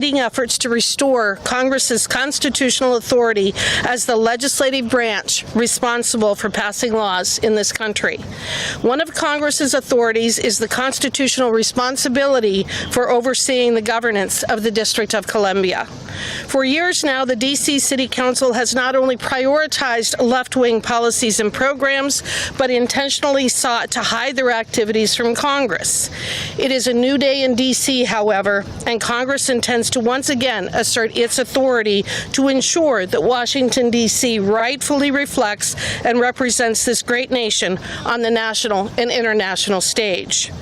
efforts to restore Congress's constitutional authority as the legislative branch responsible for passing laws in this country. One of Congress's authorities is the constitutional responsibility for overseeing the governance of the District of Columbia. For years now, the D.C. City Council has not only prioritized left-wing policies and programs, but intentionally sought to hide their activities from Congress. It is a new day in D.C., however, and Congress intends to once again assert its authority to ensure that Washington, D.C. rightfully reflects and represents this great nation on the national and international stage.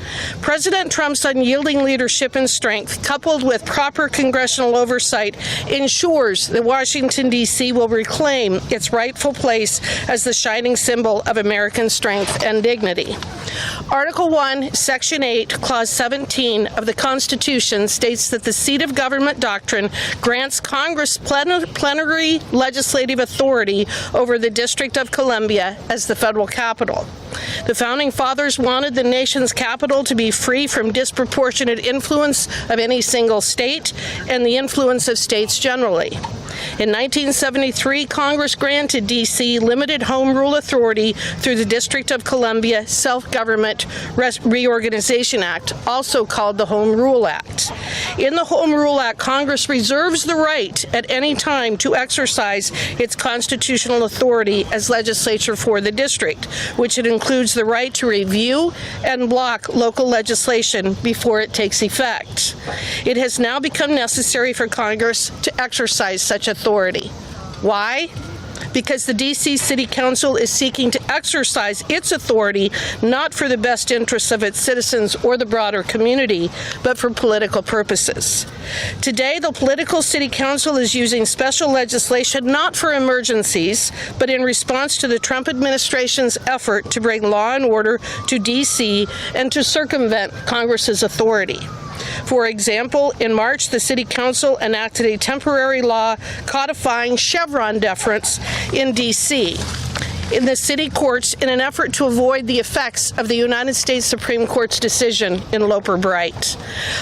President Trump's unyielding leadership and strength, coupled with proper congressional oversight, ensures that Washington, D.C. will reclaim its rightful place as the shining symbol of American strength and dignity. Article 1, Section 8, Clause 17 of the Constitution states that the seat of government doctrine grants Congress plenary legislative authority over the District of Columbia as the federal capital. The Founding Fathers wanted the nation's capital to be free from disproportionate influence of any single state and the influence of states generally. In 1973, Congress granted D.C. limited home rule authority through the District of Columbia Self-Government Reorganization Act, also called the Home Rule Act. In the Home Rule Act, Congress reserves the right at any time to exercise its constitutional authority as legislature for the district, which it includes the right to review and block local legislation before it takes effect. It has now become necessary for Congress to exercise such authority. Why? Because the D.C. City Council is seeking to exercise its authority not for the best interests of its citizens or the broader community, but for political purposes. Today, the political City Council is using special legislation not for emergencies, but in response to the Trump administration's effort to bring law and order to D.C. and to circumvent Congress's authority. For example, in March, the City Council enacted a temporary law codifying Chevron deference in D.C. in the city courts in an effort to avoid the effects of the United States Supreme Court's decision in Loper Bright.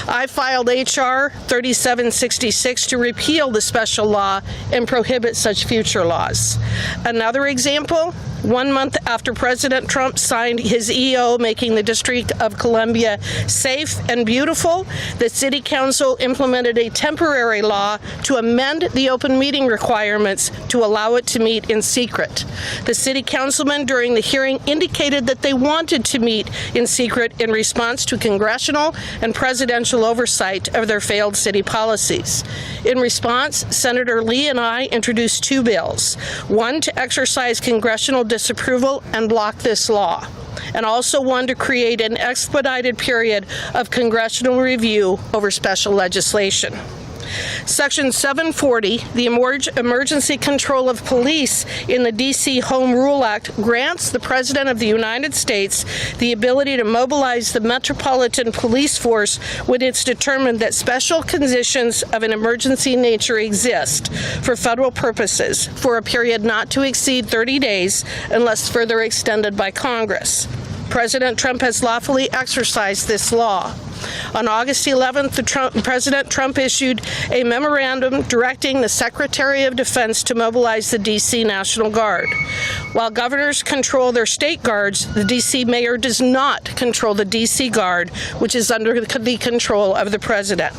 I filed H.R. 3766 to repeal the special law and prohibit such future laws. Another example, 1 month after President Trump signed his EO making the District of Columbia safe and beautiful, the City Council implemented a temporary law to amend the open meeting requirements to allow it to meet in secret. The City Councilmen during the hearing indicated that they wanted to meet in secret in response to congressional and presidential oversight of their failed city policies. In response, Senator Lee and I introduced two bills, one to exercise congressional disapproval and block this law, and also one to create an expedited period of congressional review over special legislation. Section 740, the Emergency Control of Police in the D.C. Home Rule Act, grants the President of the United States the ability to mobilize the Metropolitan Police Force when it's determined that special conditions of an emergency nature exist for federal purposes for a period not to exceed 30 days unless further extended by Congress. President Trump has lawfully exercised this law. On August 11th, President Trump issued a memorandum directing the Secretary of Defense to mobilize the D.C. National Guard. While governors control their state guards, the D.C. mayor does not control the D.C. Guard, which is under the control of the president.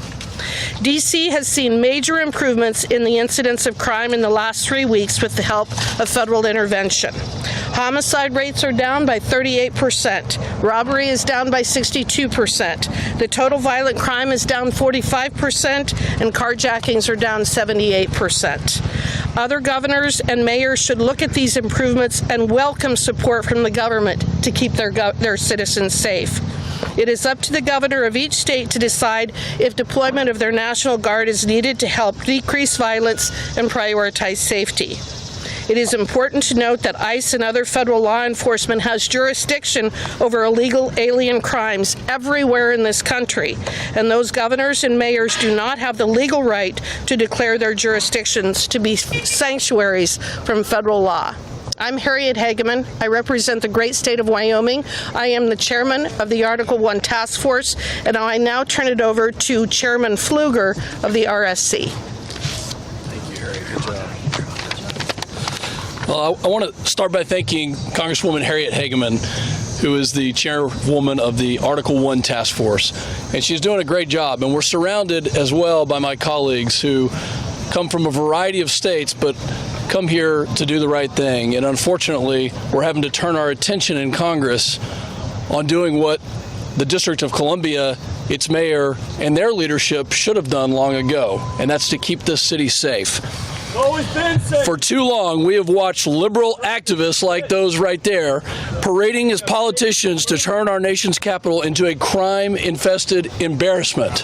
D.C. has seen major improvements in the incidence of crime in the last 3 weeks with the help of federal intervention. Homicide rates are down by 38%. Robbery is down by 62%. The total violent crime is down 45%, and carjackings are down 78%. Other governors and mayors should look at these improvements and welcome support from the government to keep their citizens safe. It is up to the governor of each state to decide if deployment of their National Guard is needed to help decrease violence and prioritize safety. It is important to note that ICE and other federal law enforcement has jurisdiction over illegal alien crimes everywhere in this country, and those governors and mayors do not have the legal right to declare their jurisdictions to be sanctuaries from federal law. I'm Harriet Hageman. I represent the great state of Wyoming. I am the chairman of the Article 1 Task Force, and I now turn it over to Chairman Pfluger of the RSC. Thank you, Harriet. Good job. Well, I want to start by thanking Congresswoman Harriet Hageman, who is the chairwoman of the Article 1 Task Force. And she's doing a great job. And we're surrounded as well by my colleagues who come from a variety of states, but come here to do the right thing. And unfortunately, we're having to turn our attention in Congress on doing what the District of Columbia, its mayor, and their leadership should have done long ago, and that's to keep this city safe. For too long, we have watched liberal activists like those right there parading as politicians to turn our nation's capital into a crime-infested embarrassment.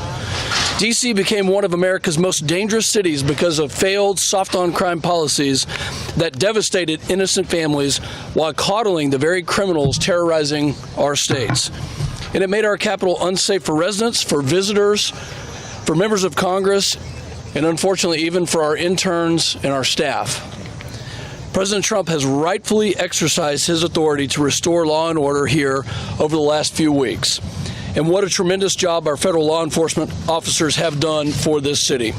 D.C. became one of America's most dangerous cities because of failed soft-on-crime policies that devastated innocent families while coddling the very criminals terrorizing our states. And it made our capital unsafe for residents, for visitors, for members of Congress, and unfortunately even for our interns and our staff. President Trump has rightfully exercised his authority to restore law and order here over the last few weeks. And what a tremendous job our federal law enforcement officers have done for this city.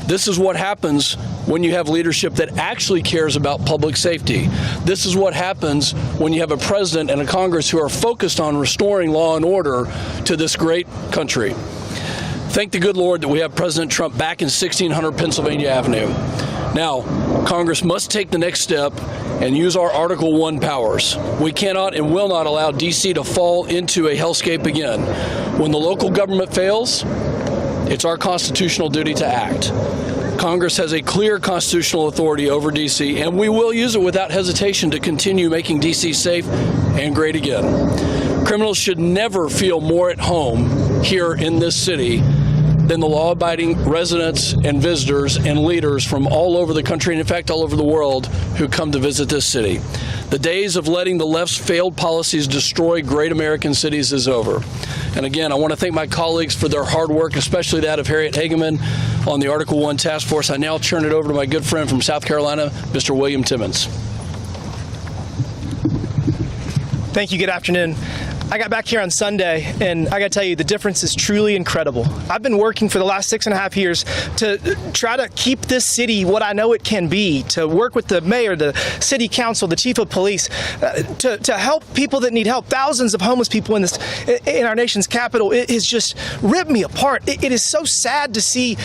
This is what happens when you have leadership that actually cares about public safety. This is what happens when you have a president and a Congress who are focused on restoring law and order to this great country. Thank the good Lord that we have President Trump back in 1600 Pennsylvania Avenue. Now, Congress must take the next step and use our Article 1 powers. We cannot and will not allow D.C. to fall into a hellscape again. When the local government fails, it's our constitutional duty to act. Congress has a clear constitutional authority over D.C., and we will use it without hesitation to continue making D.C. safe and great again. Criminals should never feel more at home here in this city than the law-abiding residents and visitors and leaders from all over the country, and in fact all over the world, who come to visit this city. The days of letting the left's failed policies destroy great American cities is over. And again, I want to thank my colleagues for their hard work, especially that of Harriet Hageman on the Article 1 Task Force. I now turn it over to my good friend from South Carolina, Mr. William Timmons. Thank you. Good afternoon. I got back here on Sunday, and I got to tell you, the difference is truly incredible. I've been working for the last 6.5 years to try to keep this city what I know it can be, to work with the mayor, the city council, the chief of police, to help people that need help. Thousands of homeless people in our nation's capital. It has just ripped me apart. It is so sad to see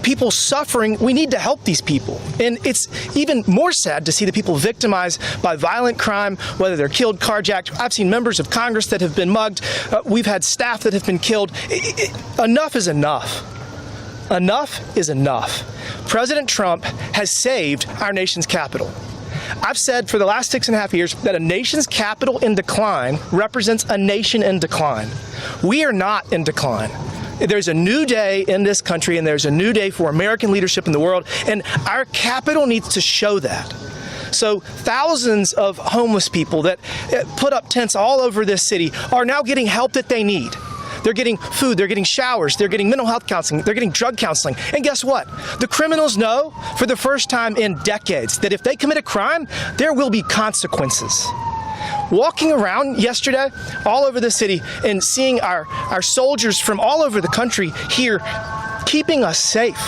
people suffering. We need to help these people. And it's even more sad to see the people victimized by violent crime, whether they're killed, carjacked. I've seen members of Congress that have been mugged. We've had staff that have been killed. Enough is enough. Enough is enough. President Trump has saved our nation's capital. I've said for the last 6.5 years that a nation's capital in decline represents a nation in decline. We are not in decline. There's a new day in this country, and there's a new day for American leadership in the world, and our capital needs to show that. So thousands of homeless people that put up tents all over this city are now getting help that they need. They're getting food, they're getting showers, they're getting mental health counseling, they're getting drug counseling. And guess what? The criminals know for the first time in decades that if they commit a crime, there will be consequences. Walking around yesterday all over the city and seeing our soldiers from all over the country here keeping us safe.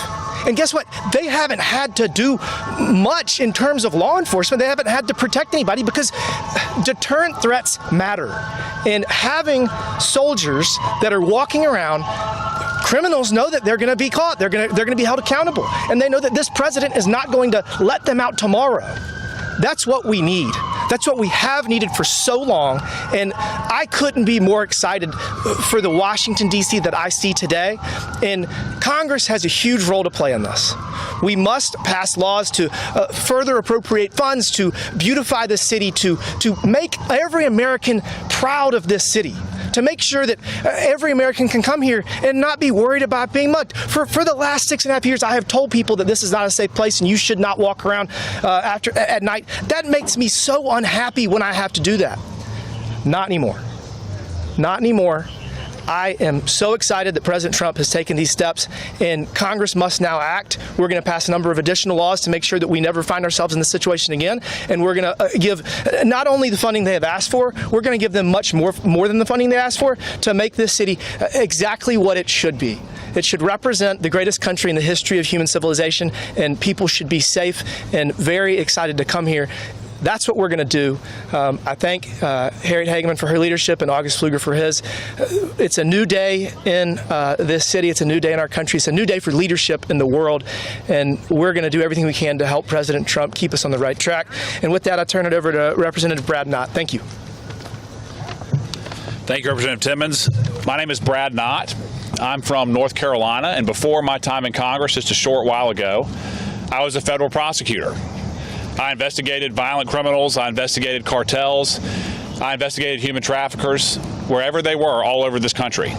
And guess what? They haven't had to do much in terms of law enforcement. They haven't had to protect anybody because deterrent threats matter. And having soldiers that are walking around, criminals know that they're going to be caught. They're going to be held accountable. And they know that this president is not going to let them out tomorrow. That's what we need. That's what we have needed for so long, and I couldn't be more excited for the Washington, D.C. that I see today, and Congress has a huge role to play in this. We must pass laws to further appropriate funds, to beautify the city, to make every American proud of this city, to make sure that every American can come here and not be worried about being mugged. For the last 6.5 years, I have told people that this is not a safe place and you should not walk around at night. That makes me so unhappy when I have to do that. Not anymore. Not anymore. I am so excited that President Trump has taken these steps, and Congress must now act. We're going to pass a number of additional laws to make sure that we never find ourselves in this situation again, and we're going to give not only the funding they have asked for, we're going to give them much more than the funding they asked for to make this city exactly what it should be. It should represent the greatest country in the history of human civilization, and people should be safe and very excited to come here. That's what we're going to do. I thank Harriet Hageman for her leadership and August Pfluger for his. It's a new day in this city. It's a new day in our country. It's a new day for leadership in the world, and we're going to do everything we can to help President Trump keep us on the right track. And with that, I turn it over to Representative Brad Knott. Thank you. Thank you, Representative Timmons. My name is Brad Knott. I'm from North Carolina, and before my time in Congress, just a short while ago, I was a federal prosecutor. I investigated violent criminals, I investigated cartels, I investigated human traffickers, wherever they were, all over this country.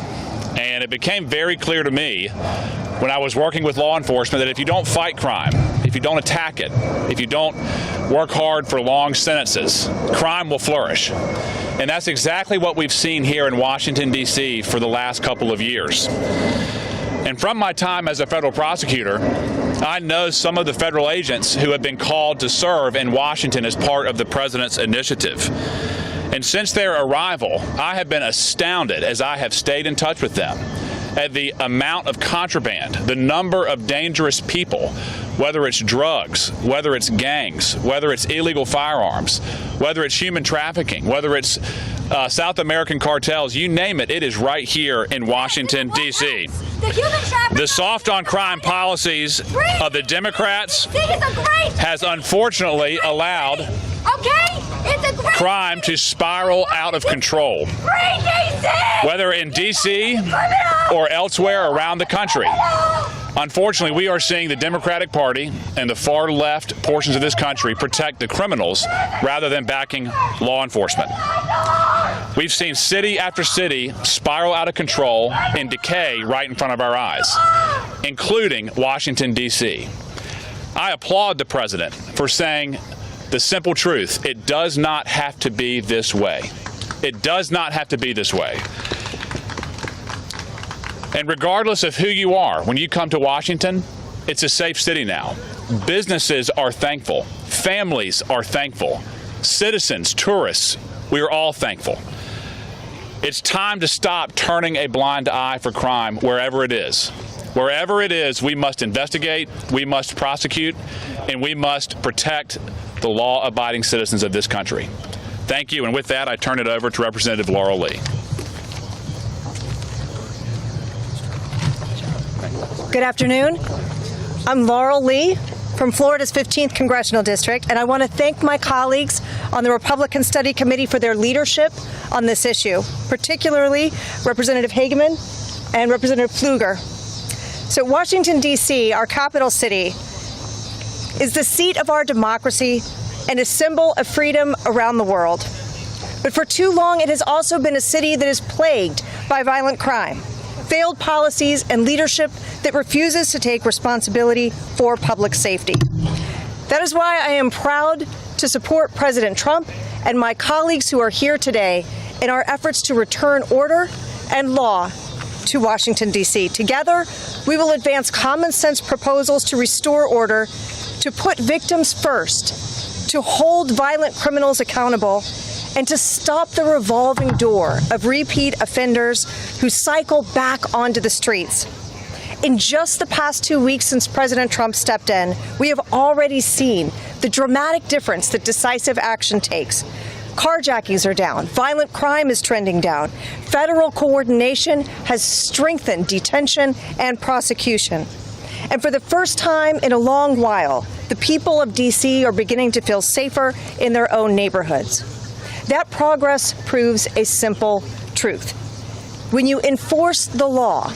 And it became very clear to me when I was working with law enforcement that if you don't fight crime, if you don't attack it, if you don't work hard for long sentences, crime will flourish. And that's exactly what we've seen here in Washington, D.C. for the last couple of years. And from my time as a federal prosecutor, I know some of the federal agents who have been called to serve in Washington as part of the president's initiative. And since their arrival, I have been astounded as I have stayed in touch with them at the amount of contraband, the number of dangerous people, whether it's drugs, whether it's gangs, whether it's illegal firearms, whether it's human trafficking, whether it's South American cartels, you name it, it is right here in Washington, D.C. The soft on crime policies of the Democrats has unfortunately allowed crime to spiral out of control, whether in D.C. or elsewhere around the country. Unfortunately, we are seeing the Democratic Party and the far left portions of this country protect the criminals rather than backing law enforcement. We've seen city after city spiral out of control and decay right in front of our eyes, including Washington, D.C. I applaud the president for saying the simple truth. It does not have to be this way. It does not have to be this way. And regardless of who you are, when you come to Washington, it's a safe city now. Businesses are thankful. Families are thankful. Citizens, tourists, we are all thankful. It's time to stop turning a blind eye for crime wherever it is. Wherever it is, we must investigate, we must prosecute, and we must protect the law-abiding citizens of this country. Thank you, and with that, I turn it over to Representative Laurel Lee. Good afternoon. I'm Laurel Lee from Florida's 15th Congressional District, and I want to thank my colleagues on the Republican Study Committee for their leadership on this issue, particularly Representative Hageman and Representative Pfluger. So Washington, D.C., our capital city, is the seat of our democracy and a symbol of freedom around the world. But for too long, it has also been a city that is plagued by violent crime, failed policies, and leadership that refuses to take responsibility for public safety. That is why I am proud to support President Trump and my colleagues who are here today in our efforts to return order and law to Washington, D.C. Together, we will advance common sense proposals to restore order, to put victims first, to hold violent criminals accountable, and to stop the revolving door of repeat offenders who cycle back onto the streets. In just the past 2 weeks since President Trump stepped in, we have already seen the dramatic difference that decisive action takes. Carjackings are down. Violent crime is trending down. Federal coordination has strengthened detention and prosecution. And for the first time in a long while, the people of D.C. are beginning to feel safer in their own neighborhoods. That progress proves a simple truth. When you enforce the law,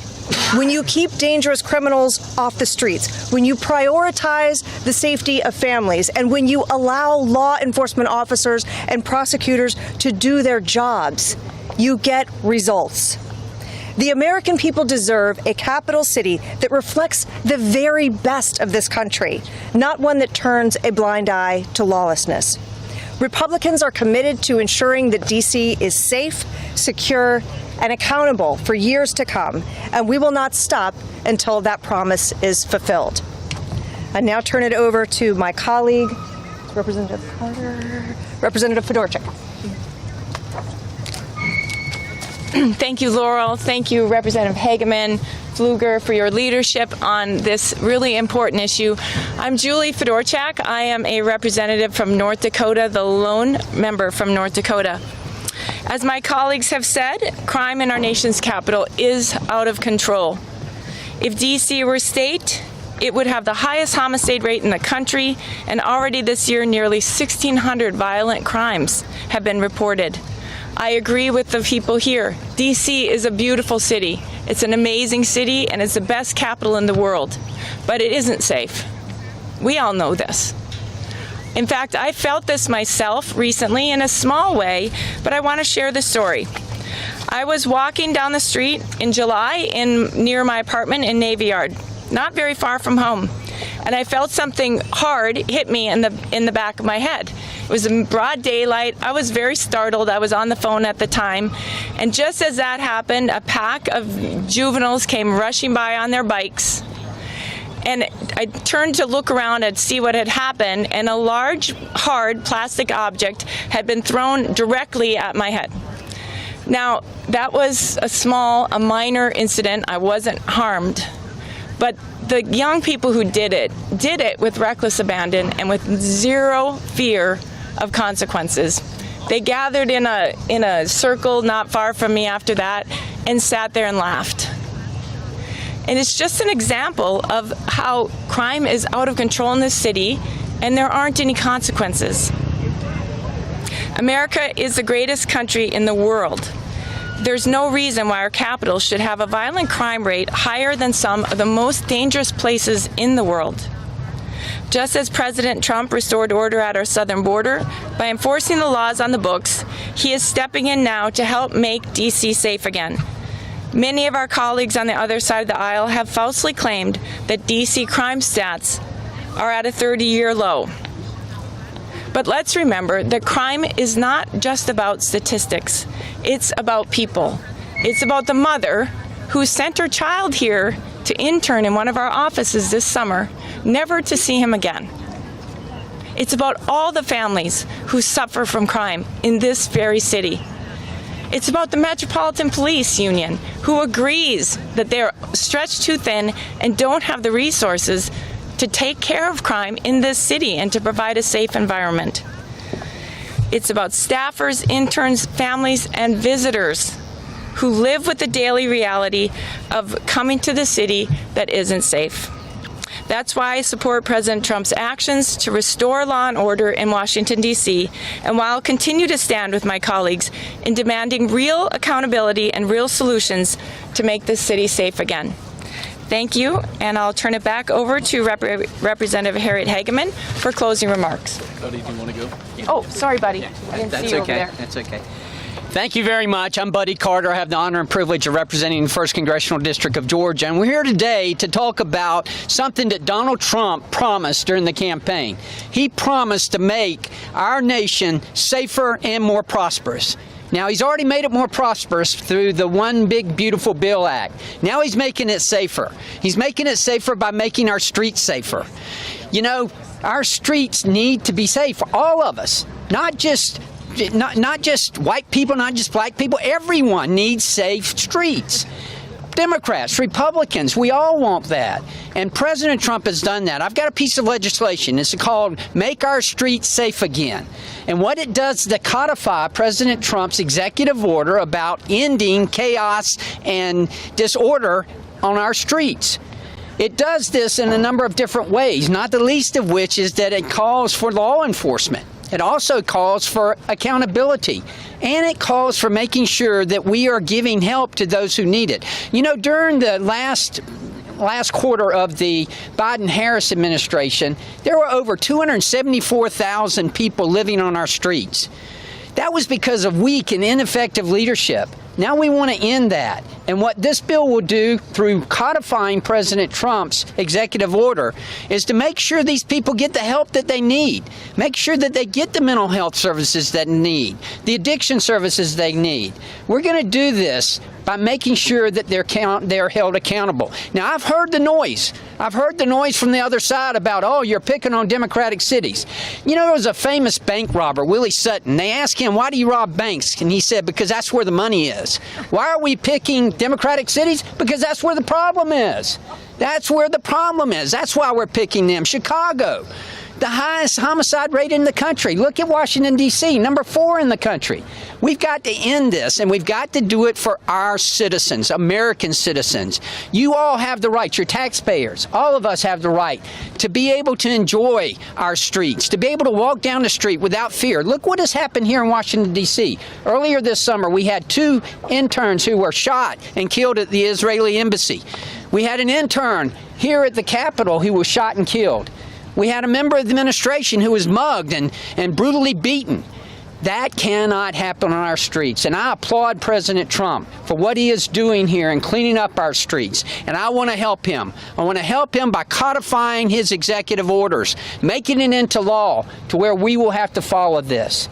when you keep dangerous criminals off the streets, when you prioritize the safety of families, and when you allow law enforcement officers and prosecutors to do their jobs, you get results. The American people deserve a capital city that reflects the very best of this country, not one that turns a blind eye to lawlessness. Republicans are committed to ensuring that D.C. is safe, secure, and accountable for years to come, and we will not stop until that promise is fulfilled. I now turn it over to my colleague, Representative Carter, Representative Fedorchak. Thank you, Laurel. Thank you, Representative Hageman, Pfluger, for your leadership on this really important issue. I'm Julie Fedorchak. I am a representative from North Dakota, the lone member from North Dakota. As my colleagues have said, crime in our nation's capital is out of control. If D.C. were a state, it would have the highest homicide rate in the country, and already this year, nearly 1,600 violent crimes have been reported. I agree with the people here. D.C. is a beautiful city. It's an amazing city, and it's the best capital in the world. But it isn't safe. We all know this. In fact, I felt this myself recently in a small way, but I want to share the story. I was walking down the street in July near my apartment in Navy Yard, not very far from home, and I felt something hard hit me in the back of my head. It was in broad daylight. I was very startled. I was on the phone at the time. And just as that happened, a pack of juveniles came rushing by on their bikes. And I turned to look around and see what had happened, and a large, hard plastic object had been thrown directly at my head. Now, that was a minor incident. I wasn't harmed. But the young people who did it with reckless abandon and with zero fear of consequences. They gathered in a circle not far from me after that and sat there and laughed. And it's just an example of how crime is out of control in this city and there aren't any consequences. America is the greatest country in the world. There's no reason why our capital should have a violent crime rate higher than some of the most dangerous places in the world. Just as President Trump restored order at our southern border by enforcing the laws on the books, he is stepping in now to help make D.C. safe again. Many of our colleagues on the other side of the aisle have falsely claimed that D.C. crime stats are at a 30-year low. But let's remember that crime is not just about statistics. It's about people. It's about the mother who sent her child here to intern in one of our offices this summer, never to see him again. It's about all the families who suffer from crime in this very city. It's about the Metropolitan Police Union, who agrees that they're stretched too thin and don't have the resources to take care of crime in this city and to provide a safe environment. It's about staffers, interns, families, and visitors who live with the daily reality of coming to the city that isn't safe. That's why I support President Trump's actions to restore law and order in Washington, D.C., and why I'll continue to stand with my colleagues in demanding real accountability and real solutions to make this city safe again. Thank you, and I'll turn it back over to Representative Harriet Hageman for closing remarks. Buddy, do you want to go? Oh, sorry, buddy. I didn't see you over there. That's okay. Thank you very much. I'm Buddy Carter. I have the honor and privilege of representing the 1st Congressional District of Georgia. And we're here today to talk about something that Donald Trump promised during the campaign. He promised to make our nation safer and more prosperous. Now, he's already made it more prosperous through the One Big Beautiful Bill Act. Now he's making it safer. He's making it safer by making our streets safer. You know, our streets need to be safe, all of us, not just white people, not just black people. Everyone needs safe streets. Democrats, Republicans, we all want that. And President Trump has done that. I've got a piece of legislation. It's called Make Our Streets Safe Again. And what it does is to codify President Trump's executive order about ending chaos and disorder on our streets. It does this in a number of different ways, not the least of which is that it calls for law enforcement. It also calls for accountability, and it calls for making sure that we are giving help to those who need it. You know, during the last quarter of the Biden-Harris administration, there were over 274,000 people living on our streets. That was because of weak and ineffective leadership. Now we want to end that. And what this bill will do through codifying President Trump's executive order is to make sure these people get the help that they need. Make sure that they get the mental health services that they need, the addiction services they need. We're going to do this by making sure that they're held accountable. Now, I've heard the noise. I've heard the noise from the other side about, oh, you're picking on Democratic cities. You know, there was a famous bank robber, Willie Sutton. They asked him, why do you rob banks? And he said, because that's where the money is. Why are we picking Democratic cities? Because that's where the problem is. That's where the problem is. That's why we're picking them. Chicago, the highest homicide rate in the country. Look at Washington, D.C., number 4 in the country. We've got to end this, and we've got to do it for our citizens, American citizens. You all have the right, your taxpayers, all of us have the right to be able to enjoy our streets, to be able to walk down the street without fear. Look what has happened here in Washington, D.C. Earlier this summer, we had 2 interns who were shot and killed at the Israeli embassy. We had an intern here at the Capitol who was shot and killed. We had a member of the administration who was mugged and brutally beaten. That cannot happen on our streets. And I applaud President Trump for what he is doing here and cleaning up our streets. And I want to help him. I want to help him by codifying his executive orders, making it into law to where we will have to follow this.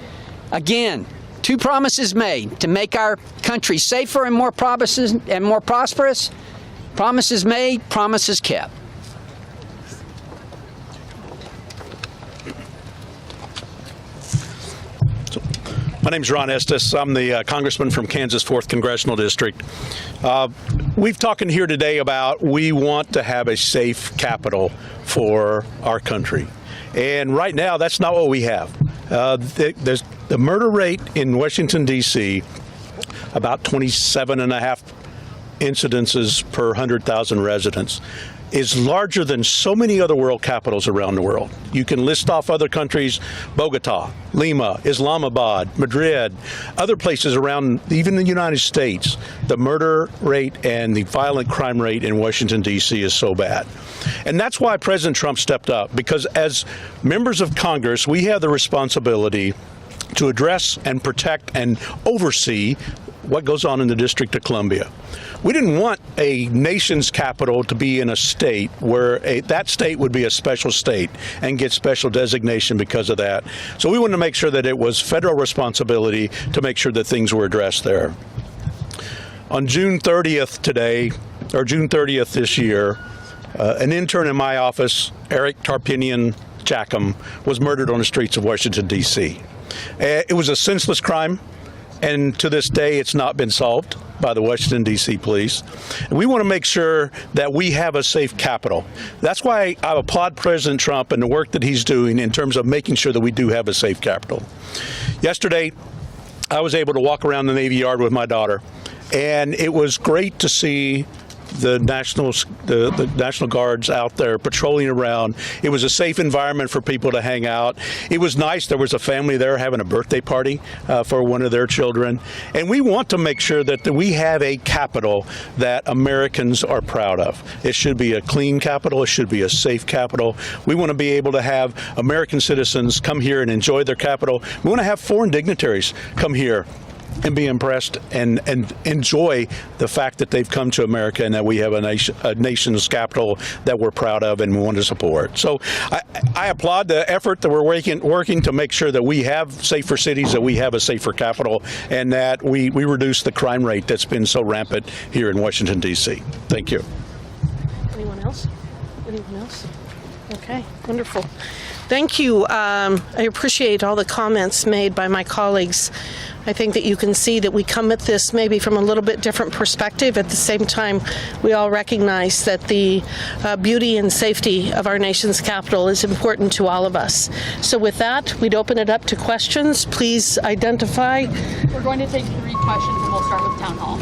Again, 2 promises made to make our country safer and more prosperous. Promises made, promises kept. My name's Ron Estes. I'm the congressman from Kansas 4th Congressional District. We've talking here today about we want to have a safe capital for our country. And right now, that's not what we have. There's the murder rate in Washington, D.C., about 27.5 incidences per 100,000 residents, is larger than so many other world capitals around the world. You can list off other countries: Bogota, Lima, Islamabad, Madrid, other places around, even the United States. The murder rate and the violent crime rate in Washington, D.C. is so bad. And that's why President Trump stepped up, because as members of Congress, we have the responsibility to address and protect and oversee what goes on in the District of Columbia. We didn't want a nation's capital to be in a state where that state would be a special state and get special designation because of that. So we wanted to make sure that it was federal responsibility to make sure that things were addressed there. On June 30th this year, an intern in my office, Eric Tarpinian Jackham, was murdered on the streets of Washington, D.C. It was a senseless crime, and to this day it's not been solved by the Washington, D.C. police. And we want to make sure that we have a safe capital. That's why I applaud President Trump and the work that he's doing in terms of making sure that we do have a safe capital. Yesterday, I was able to walk around the Navy Yard with my daughter, and it was great to see the National Guards out there patrolling around. It was a safe environment for people to hang out. It was nice. There was a family there having a birthday party for one of their children. And we want to make sure that we have a capital that Americans are proud of. It should be a clean capital. It should be a safe capital. We want to be able to have American citizens come here and enjoy their capital. We want to have foreign dignitaries come here and be impressed and enjoy the fact that they've come to America and that we have a nation's capital that we're proud of and we want to support. So I applaud the effort that we're working to make sure that we have safer cities, that we have a safer capital, and that we reduce the crime rate that's been so rampant here in Washington, D.C. Thank you. Anyone else? Anyone else? Okay, wonderful. Thank you. I appreciate all the comments made by my colleagues. I think that you can see that we come at this maybe from a little bit different perspective. At the same time, we all recognize that the beauty and safety of our nation's capital is important to all of us. So with that, we'd open it up to questions. Please identify. We're going to take 3 questions, and we'll start with Town Hall.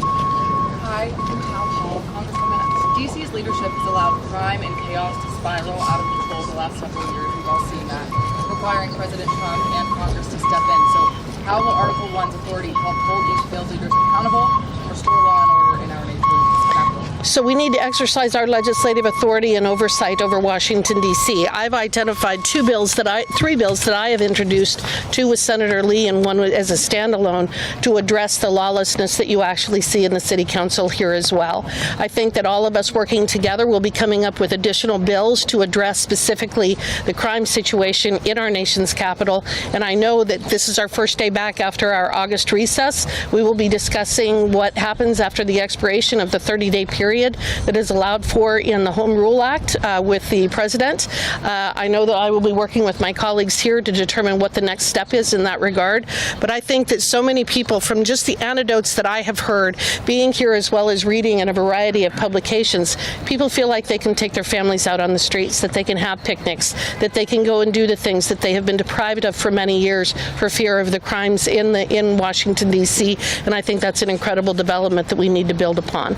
Hi, from Town Hall. Congresswoman, DC's leadership has allowed crime and chaos to spiral out of control the last several years. We've all seen that, requiring President Trump and Congress to step in. So how will Article 1's authority help hold these failed leaders accountable and restore law and order in our nation's capital? So we need to exercise our legislative authority and oversight over Washington, D.C. I've identified three bills that I have introduced, two with Senator Lee and one as a standalone, to address the lawlessness that you actually see in the City Council here as well. I think that all of us working together will be coming up with additional bills to address specifically the crime situation in our nation's capital. And I know that this is our first day back after our August recess. We will be discussing what happens after the expiration of the 30-day period that is allowed for in the Home Rule Act with the President. I know that I will be working with my colleagues here to determine what the next step is in that regard. But I think that so many people, from just the anecdotes that I have heard, being here as well as reading in a variety of publications, people feel like they can take their families out on the streets, that they can have picnics, that they can go and do the things that they have been deprived of for many years for fear of the crimes in Washington, D.C. And I think that's an incredible development that we need to build upon.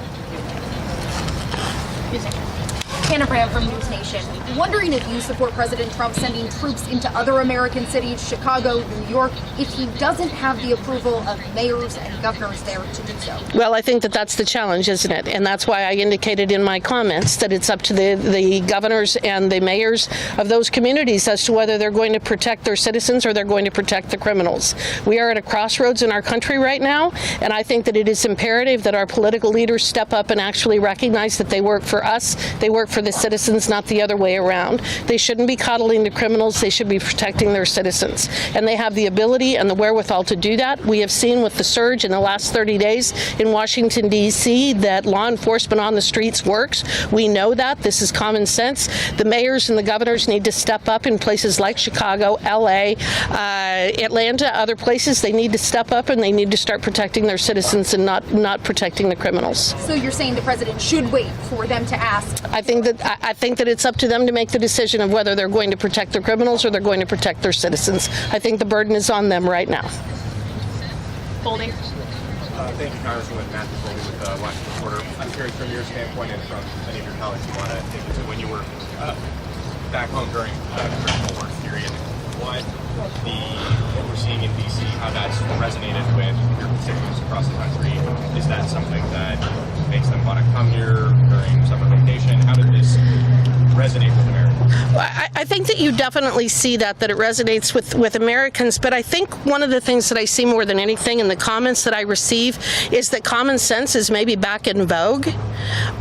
Hannah Brown from News Nation. Wondering if you support President Trump sending troops into other American cities, Chicago, New York, if he doesn't have the approval of mayors and governors there to do so. Well, I think that that's the challenge, isn't it? And that's why I indicated in my comments that it's up to the governors and the mayors of those communities as to whether they're going to protect their citizens or they're going to protect the criminals. We are at a crossroads in our country right now, and I think that it is imperative that our political leaders step up and actually recognize that they work for us, they work for the citizens, not the other way around. They shouldn't be coddling the criminals, they should be protecting their citizens. And they have the ability and the wherewithal to do that. We have seen with the surge in the last 30 days in Washington, D.C. that law enforcement on the streets works. We know that. This is common sense. The mayors and the governors need to step up in places like Chicago, L.A., Atlanta, other places. They need to step up and they need to start protecting their citizens and not protecting the criminals. So you're saying the president should wait for them to ask? I think that it's up to them to make the decision of whether they're going to protect the criminals or they're going to protect their citizens. I think the burden is on them right now. Boldy. Thank you, Congresswoman Matthew Boldy with the Washington Reporter. I'm curious from your standpoint and from many of your colleagues who want to take it to when you were back home during the congressional work period, what we're seeing in D.C., how that's resonated with your constituents across the country. Is that something that makes them want to come here during summer vacation? How did this resonate with Americans? I think that you definitely see that it resonates with Americans, but I think one of the things that I see more than anything in the comments that I receive is that common sense is maybe back in vogue.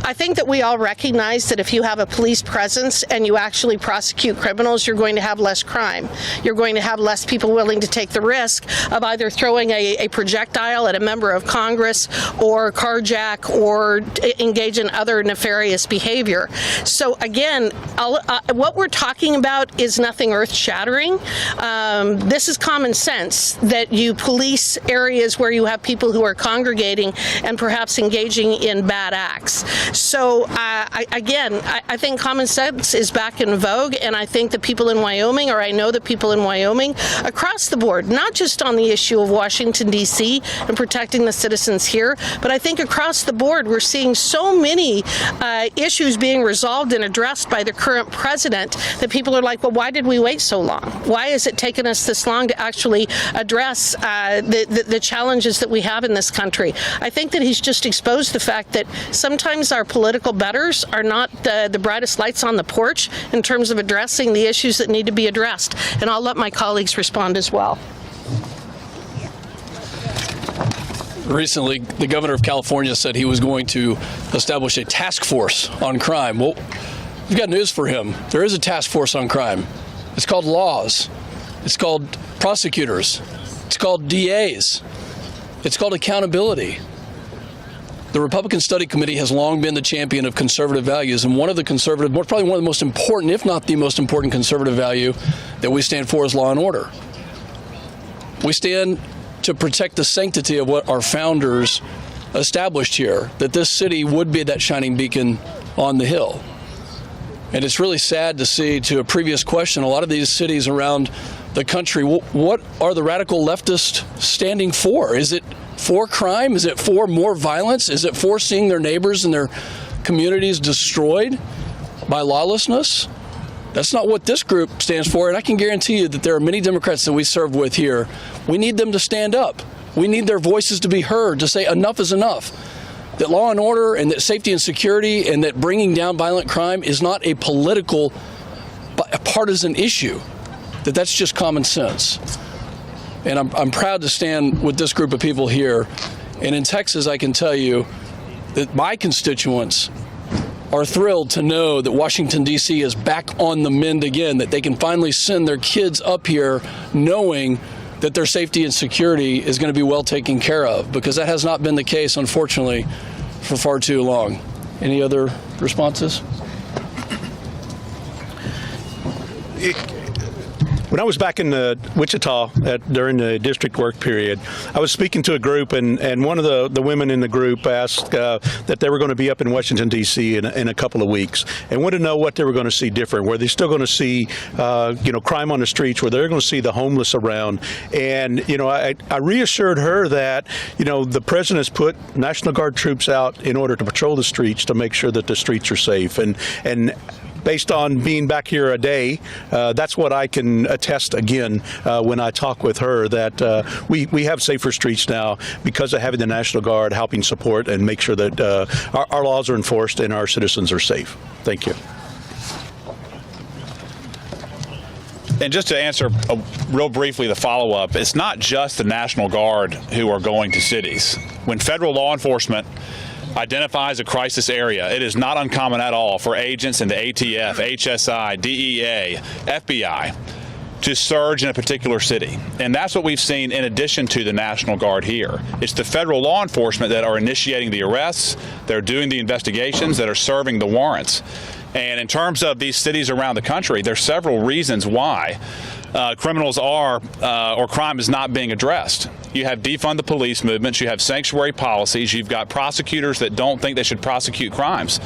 I think that we all recognize that if you have a police presence and you actually prosecute criminals, you're going to have less crime. You're going to have less people willing to take the risk of either throwing a projectile at a member of Congress or carjack or engage in other nefarious behavior. So again, what we're talking about is nothing earth-shattering. This is common sense, that you police areas where you have people who are congregating and perhaps engaging in bad acts. So I think common sense is back in vogue, and I think the people in Wyoming, or I know the people in Wyoming, across the board, not just on the issue of Washington, D.C. and protecting the citizens here, but I think across the board we're seeing so many issues being resolved and addressed by the current president that people are like, well, why did we wait so long? Why has it taken us this long to actually address the challenges that we have in this country? I think that he's just exposed the fact that sometimes our political betters are not the brightest lights on the porch in terms of addressing the issues that need to be addressed. And I'll let my colleagues respond as well. Recently, the governor of California said he was going to establish a task force on crime. Well, we've got news for him. There is a task force on crime. It's called laws. It's called prosecutors. It's called DAs. It's called accountability. The Republican Study Committee has long been the champion of conservative values, and probably one of the most important, if not the most important conservative value that we stand for is law and order. We stand to protect the sanctity of what our founders established here, that this city would be that shining beacon on the hill. And it's really sad to see, to a previous question, a lot of these cities around the country, what are the radical leftists standing for? Is it for crime? Is it for more violence? Is it for seeing their neighbors and their communities destroyed by lawlessness? That's not what this group stands for, and I can guarantee you that there are many Democrats that we serve with here. We need them to stand up. We need their voices to be heard, to say enough is enough. that law and order and that safety and security and that bringing down violent crime is not a political, a partisan issue, that's just common sense. And I'm proud to stand with this group of people here. And in Texas, I can tell you that my constituents are thrilled to know that Washington, D.C. is back on the mend again, that they can finally send their kids up here knowing that their safety and security is going to be well taken care of, because that has not been the case, unfortunately, for far too long. Any other responses? When I was back in Wichita during the district work period, I was speaking to a group, and one of the women in the group asked that they were going to be up in Washington, D.C. in a couple of weeks, and wanted to know what they were going to see different. Were they still going to see, crime on the streets? Were they going to see the homeless around? And, I reassured her that, the president has put National Guard troops out in order to patrol the streets to make sure that the streets are safe. And based on being back here a day, that's what I can attest again when I talk with her, that we have safer streets now because of having the National Guard helping support and make sure that our laws are enforced and our citizens are safe. Thank you. And just to answer real briefly the follow-up, it's not just the National Guard who are going to cities. When federal law enforcement identifies a crisis area, it is not uncommon at all for agents in the ATF, HSI, DEA, FBI to surge in a particular city. And that's what we've seen in addition to the National Guard here. It's the federal law enforcement that are initiating the arrests, they're doing the investigations, that are serving the warrants. And in terms of these cities around the country, there's several reasons why criminals are or crime is not being addressed. You have defund the police movements, you have sanctuary policies, you've got prosecutors that don't think they should prosecute crimes.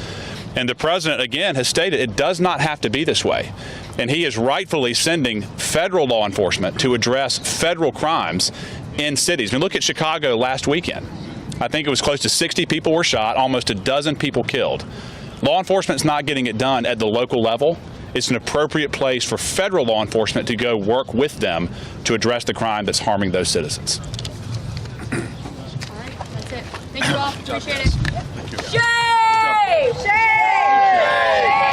And the president, again, has stated it does not have to be this way. And he is rightfully sending federal law enforcement to address federal crimes in cities. I mean, look at Chicago last weekend. I think it was close to 60 people were shot, almost a dozen people killed. Law enforcement's not getting it done at the local level. It's an appropriate place for federal law enforcement to go work with them to address the crime that's harming those citizens. All right, that's it. Thank you all. Appreciate it. Shay! Shay!